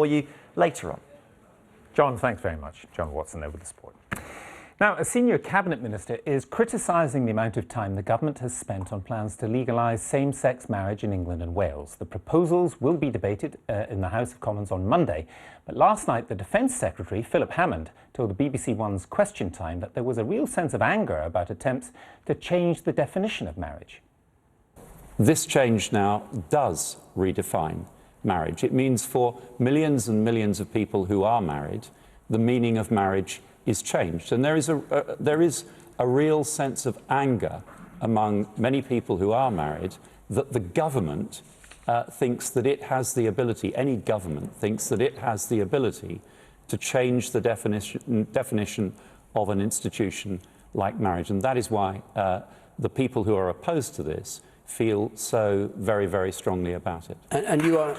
for you later on. John, thanks very much. John Watson there with the sport. Now, a senior cabinet minister is criticising the amount of time the government has spent on plans to legalise same-sex marriage in England and Wales. The proposals will be debated in the House of Commons on Monday. But last night, the Defence Secretary, Philip Hammond, told the BBC One's Question Time that there was a real sense of anger about attempts to change the definition of marriage. This change now does redefine marriage. It means for millions and millions of people who are married, the meaning of marriage is changed. And there is a real sense of anger among many people who are married that the government thinks that it has the ability, any government thinks that it has the ability to change the definition of an institution like marriage. And that is why the people who are opposed to this feel so very, very strongly about it. And you are...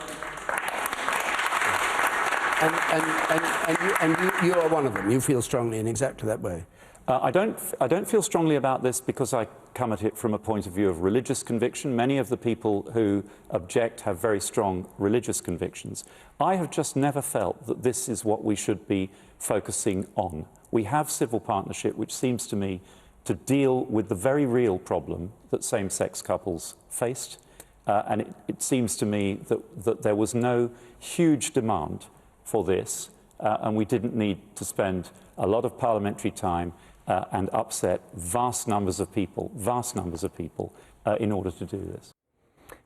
And you are one of them. You feel strongly in exactly that way. I don't feel strongly about this because I come at it from a point of view of religious conviction. Many of the people who object have very strong religious convictions. I have just never felt that this is what we should be focusing on. We have civil partnership, which seems to me to deal with the very real problem that same-sex couples faced. And it seems to me that there was no huge demand for this, and we didn't need to spend a lot of parliamentary time and upset vast numbers of people in order to do this.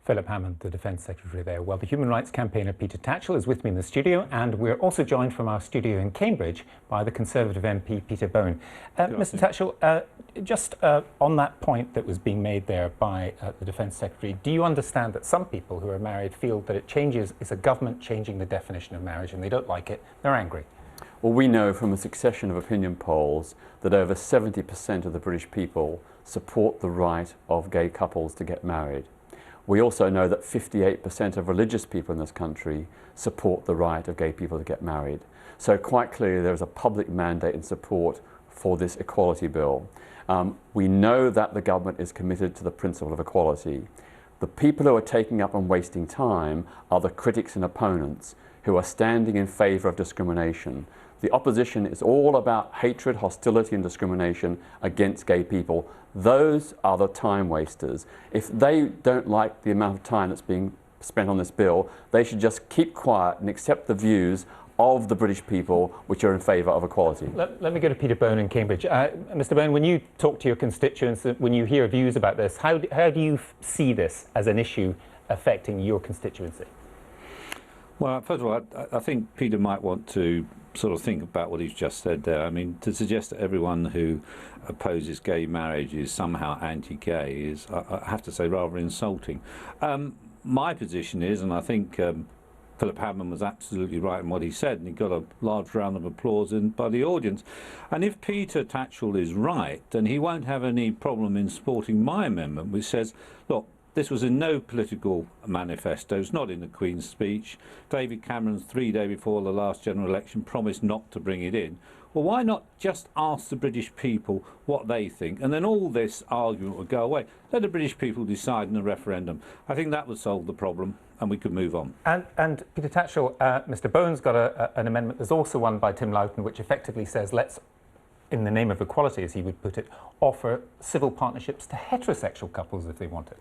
Philip Hammond, the Defence Secretary there. Well, the human rights campaigner Peter Tatchell is with me in the studio, and we're also joined from our studio in Cambridge by the Conservative MP Peter Bone. Mr Tatchell, just on that point that was being made there by the Defence Secretary, do you understand that some people who are married feel that it's a government changing the definition of marriage and they don't like it, they're angry? Well, we know from a succession of opinion polls that over 70% of the British people support the right of gay couples to get married. We also know that 58% of religious people in this country support the right of gay people to get married. So quite clearly there is a public mandate and support for this equality bill. We know that the government is committed to the principle of equality. The people who are taking up and wasting time are the critics and opponents who are standing in favour of discrimination. The opposition is all about hatred, hostility and discrimination against gay people. Those are the time wasters. If they don't like the amount of time that's being spent on this bill, they should just keep quiet and accept the views of the British people which are in favour of equality. Let me go to Peter Bone in Cambridge. Mr Bone, when you talk to your constituents, when you hear views about this, how do you see this as an issue affecting your constituency? Well, first of all, I think Peter might want to sort of think about what he's just said there. I mean, to suggest that everyone who opposes gay marriage is somehow anti-gay is, I have to say, rather insulting. My position is, and I think Philip Hammond was absolutely right in what he said, and he got a large round of applause by the audience. And if Peter Tatchell is right, then he won't have any problem in supporting my amendment, which says, look, this was in no political manifesto, it's not in the Queen's speech. David Cameron's 3 days before the last general election promised not to bring it in. Well, why not just ask the British people what they think, and then all this argument would go away. Let the British people decide in a referendum. I think that would solve the problem, and we could move on. And Peter Tatchell, Mr Bone's got an amendment, there's also one by Tim Loughton, which effectively says, let's, in the name of equality, as he would put it, offer civil partnerships to heterosexual couples if they want it.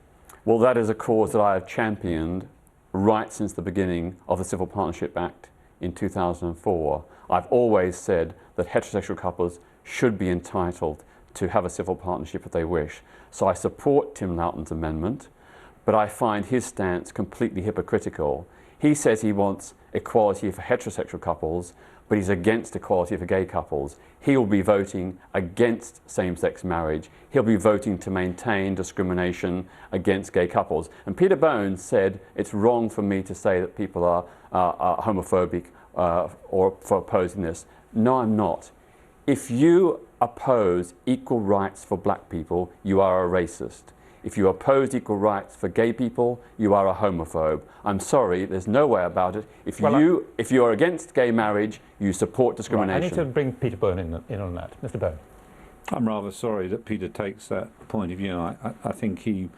Well, that is a cause that I have championed right since the beginning of the Civil Partnership Act in 2004. I've always said that heterosexual couples should be entitled to have a civil partnership if they wish. So I support Tim Loughton's amendment, but I find his stance completely hypocritical. He says he wants equality for heterosexual couples, but he's against equality for gay couples. He'll be voting against same-sex marriage. He'll be voting to maintain discrimination against gay couples. And Peter Bone said it's wrong for me to say that people are homophobic or for opposing this. No, I'm not. If you oppose equal rights for black people, you are a racist. If you oppose equal rights for gay people, you are a homophobe. I'm sorry, there's no way about it. If you're against gay marriage, you support discrimination. Right, I need to bring Peter Bone in on that. Mr Bone. I'm rather sorry that Peter takes that point of view. I think he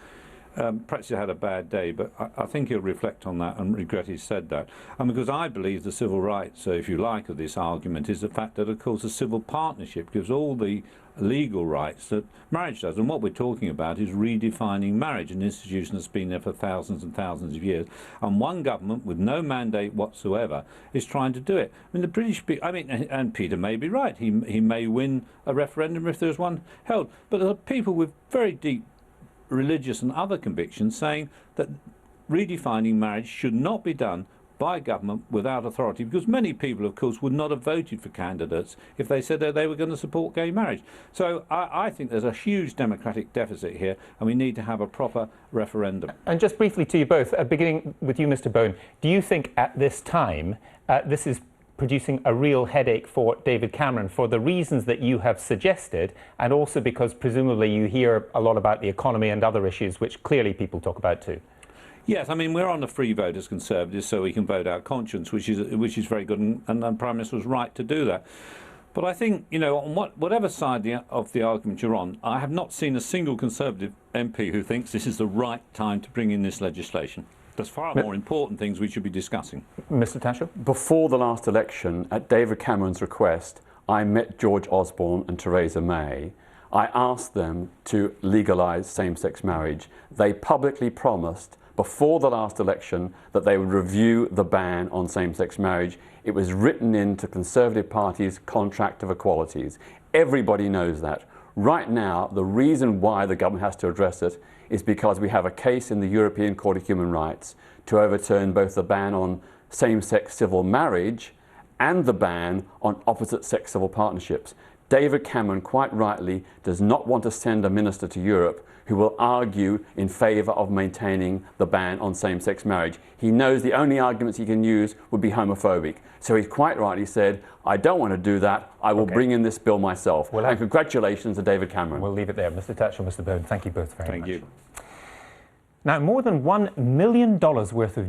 perhaps he had a bad day, but I think he'll reflect on that and regret he said that. And because I believe the civil rights, if you like, of this argument is the fact that, of course, a civil partnership gives all the legal rights that marriage does. And what we're talking about is redefining marriage, an institution that's been there for thousands and thousands of years. And one government with no mandate whatsoever is trying to do it. I mean, the British people, and Peter may be right. He may win a referendum if there's one held. But there are people with very deep religious and other convictions saying that redefining marriage should not be done by government without authority, because many people, of course, would not have voted for candidates if they said that they were going to support gay marriage. So I think there's a huge democratic deficit here, and we need to have a proper referendum. And just briefly to you both, beginning with you, Mr. Bone, do you think at this time this is producing a real headache for David Cameron for the reasons that you have suggested, and also because presumably you hear a lot about the economy and other issues which clearly people talk about too? Yes, I mean, we're on a free vote as Conservatives, so we can vote our conscience, which is very good, and the Prime Minister was right to do that. But I think, you know, on whatever side of the argument you're on, I have not seen a single Conservative MP who thinks this is the right time to bring in this legislation. There's far more important things we should be discussing. Mr. Tatchell? Before the last election, at David Cameron's request, I met George Osborne and Theresa May. I asked them to legalise same-sex marriage. They publicly promised before the last election that they would review the ban on same-sex marriage. It was written into Conservative Party's contract of equalities. Everybody knows that. Right now, the reason why the government has to address it is because we have a case in the European Court of Human Rights to overturn both the ban on same-sex civil marriage and the ban on opposite-sex civil partnerships. David Cameron, quite rightly, does not want to send a minister to Europe who will argue in favour of maintaining the ban on same-sex marriage. He knows the only arguments he can use would be homophobic. So he's quite rightly said, I don't want to do that, I will bring in this bill myself. And congratulations to David Cameron. We'll leave it there. Mr. Tatchell, Mr. Bone, thank you both very much. Thank you. Now, more than $1 million worth of